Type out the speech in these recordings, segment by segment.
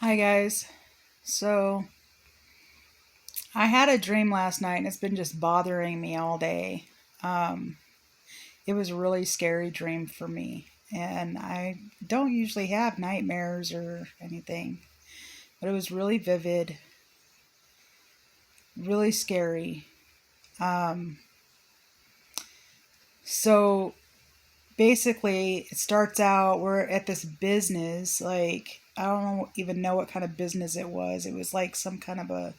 Hi guys. So I had a dream last night and it's been just bothering me all day. Um, it was a really scary dream for me. And I don't usually have nightmares or anything, but it was really vivid, really scary. Um, so basically, it starts out we're at this business. Like, I don't even know what kind of business it was. It was like some kind of a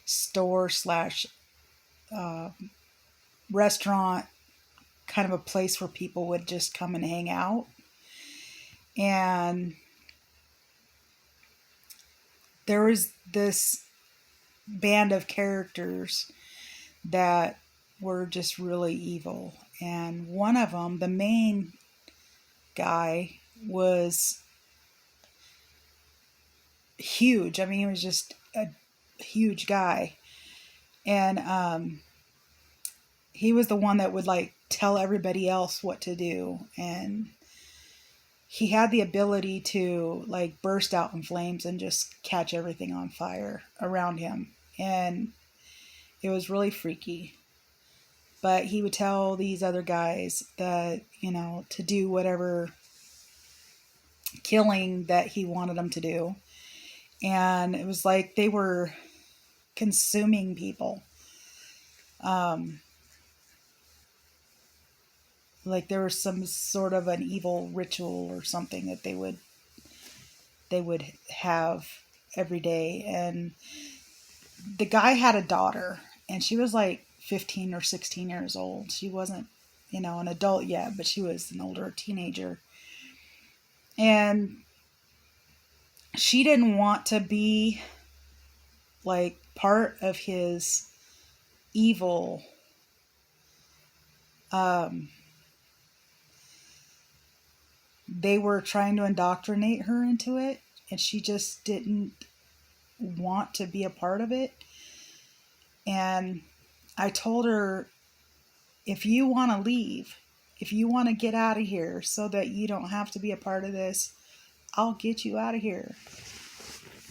store slash uh, restaurant, kind of a place where people would just come and hang out. And there was this band of characters that were just really evil. And one of them, the main guy, was huge. I mean, he was just a huge guy. And he was the one that would like tell everybody else what to do. And he had the ability to like burst out in flames and just catch everything on fire around him. And it was really freaky. But he would tell these other guys that, to do whatever killing that he wanted them to do. And it was like they were consuming people. Um, like there was some sort of an evil ritual or something that they would have every day. And the guy had a daughter, and she was like 15 or 16 years old. She wasn't, an adult yet, but she was an older teenager. And she didn't want to be like part of his evil. Um, they were trying to indoctrinate her into it, and she just didn't want to be a part of it. And I told her, if you want to leave, if you want to get out of here so that you don't have to be a part of this, I'll get you out of here.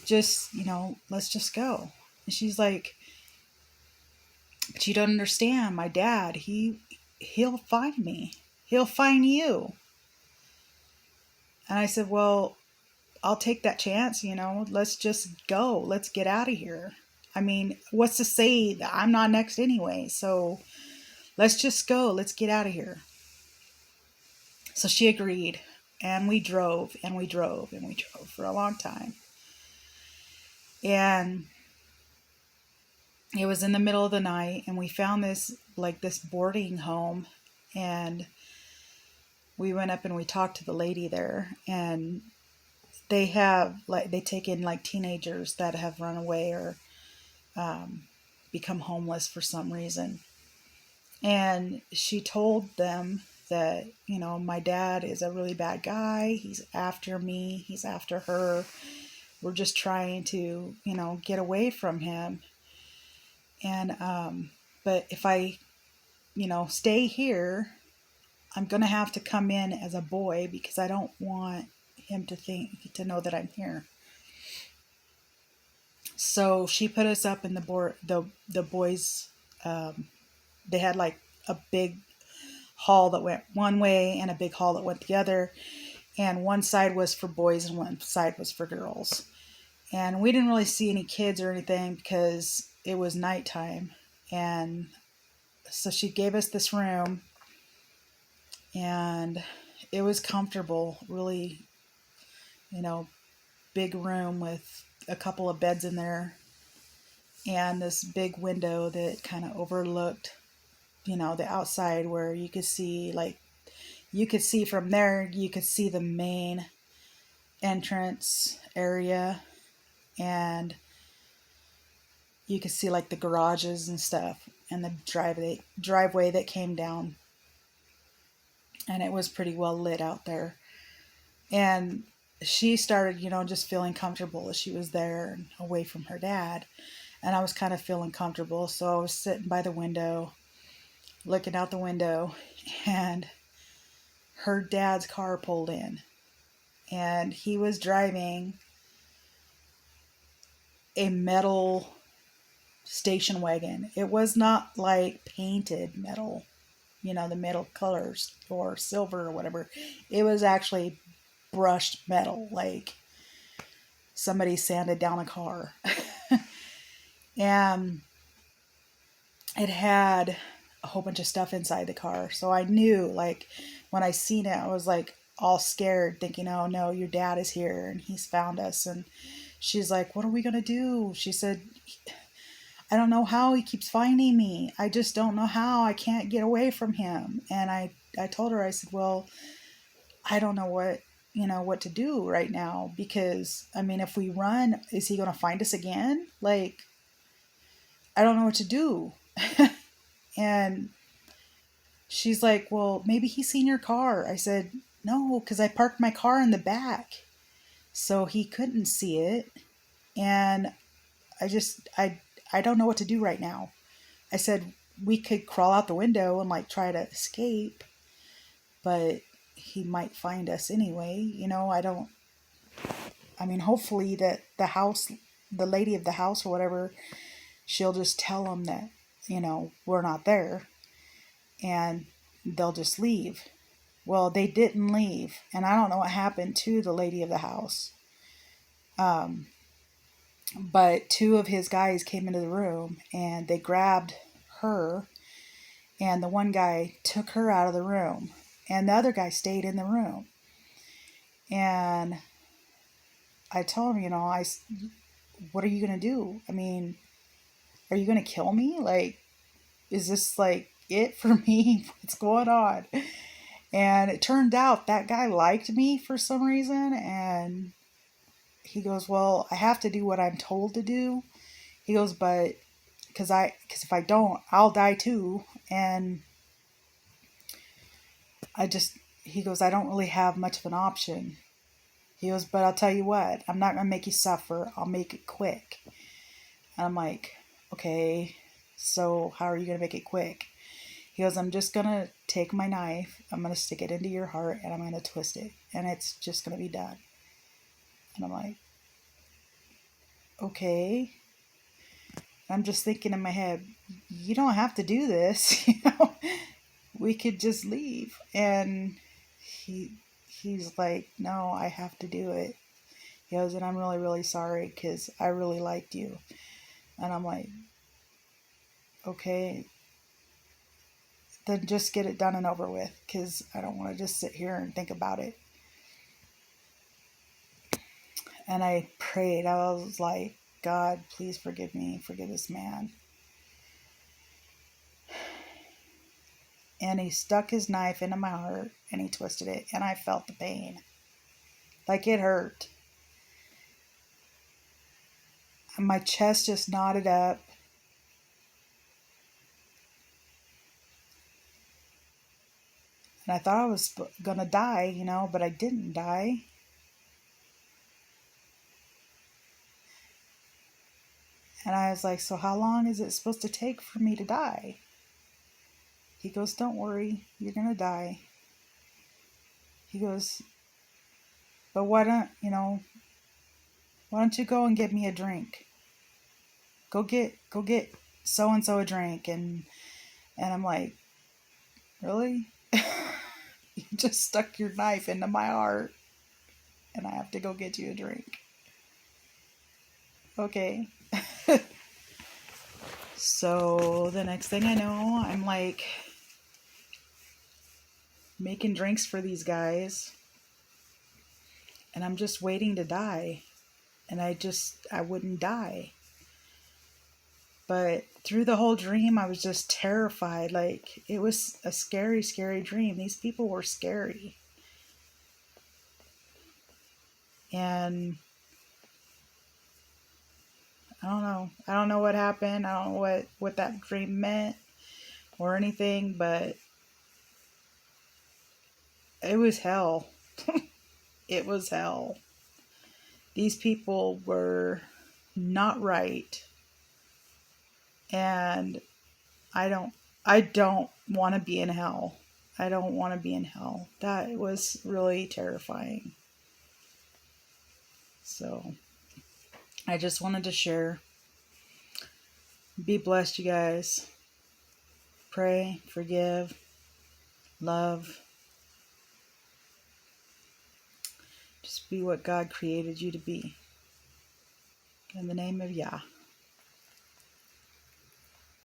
Just, let's just go. And she's like, but you don't understand. My dad, he'll find me. He'll find you. And I said, well, I'll take that chance, let's just go. Let's get out of here. I mean, what's to say that I'm not next anyway? So let's just go. Let's get out of here. So she agreed. And we drove and we drove and we drove for a long time. And it was in the middle of the night, and we found this boarding home. And we went up and we talked to the lady there, and they take in like teenagers that have run away or become homeless for some reason. And she told them that, my dad is a really bad guy. He's after me. He's after her. We're just trying to, get away from him. And, but if I, stay here, I'm going to have to come in as a boy because I don't want him to know that I'm here. So she put us up in the boys. They had like a big hall that went one way and a big hall that went the other, and one side was for boys and one side was for girls. And we didn't really see any kids or anything because it was nighttime. And so she gave us this room, and it was comfortable, really, you know, big room with a couple of beds in there and this big window that kind of overlooked, the outside, where you could see from there, you could see the main entrance area, and you could see like the garages and stuff and the driveway that came down, and it was pretty well lit out there. And she started, just feeling comfortable as she was there and away from her dad. And I was kind of feeling comfortable. So I was sitting by the window, looking out the window, and her dad's car pulled in. And he was driving a metal station wagon. It was not like painted metal, the metal colors or silver or whatever. It was actually brushed metal, like somebody sanded down a car. And it had a whole bunch of stuff inside the car. So I knew, like, when I seen it, I was like all scared, thinking, oh no, your dad is here and he's found us. And she's like, what are we going to do? She said, I don't know how he keeps finding me. I just don't know how. I can't get away from him. And I told her, I said, well, I don't know what to do right now, because I mean, if we run, is he going to find us again? Like, I don't know what to do. And she's like, well, maybe he's seen your car. I said, no, because I parked my car in the back, so he couldn't see it. And I don't know what to do right now. I said, we could crawl out the window and like try to escape, but he might find us anyway. I mean, hopefully that the lady of the house or whatever, she'll just tell him that, we're not there, and they'll just leave. Well, they didn't leave, and I don't know what happened to the lady of the house. But two of his guys came into the room and they grabbed her, and the one guy took her out of the room, and the other guy stayed in the room. And I told him, what are you going to do? I mean, are you going to kill me? Like, is this like it for me? What's going on? And it turned out that guy liked me for some reason. And he goes, well, I have to do what I'm told to do. He goes, but because if I don't, I'll die too. And he goes, I don't really have much of an option. He goes, but I'll tell you what, I'm not going to make you suffer. I'll make it quick. And I'm like, okay, so how are you going to make it quick? He goes, I'm just going to take my knife, I'm going to stick it into your heart, and I'm going to twist it. And it's just going to be done. And I'm like, okay. I'm just thinking in my head, you don't have to do this, we could just leave. And he's like, no, I have to do it. He goes, and I'm really, really sorry because I really liked you. And I'm like, okay, then just get it done and over with, because I don't want to just sit here and think about it. And I prayed. I was like, God, please forgive me. Forgive this man. And he stuck his knife into my heart and he twisted it. And I felt the pain. Like, it hurt. And my chest just knotted up. And I thought I was going to die, but I didn't die. And I was like, so how long is it supposed to take for me to die? He goes, don't worry, you're going to die. He goes, but why don't you go and get me a drink? Go get so-and-so a drink. And I'm like, really? You just stuck your knife into my heart and I have to go get you a drink. Okay. So the next thing I know, I'm like making drinks for these guys, and I'm just waiting to die. And I wouldn't die. But through the whole dream, I was just terrified. Like, it was a scary, scary dream. These people were scary. And I don't know. I don't know what happened. I don't know what that dream meant or anything, but it was hell. It was hell. These people were not right. And I don't want to be in hell. I don't want to be in hell. That was really terrifying. So I just wanted to share. Be blessed, you guys. Pray, forgive, love. Just be what God created you to be. In the name of Yah.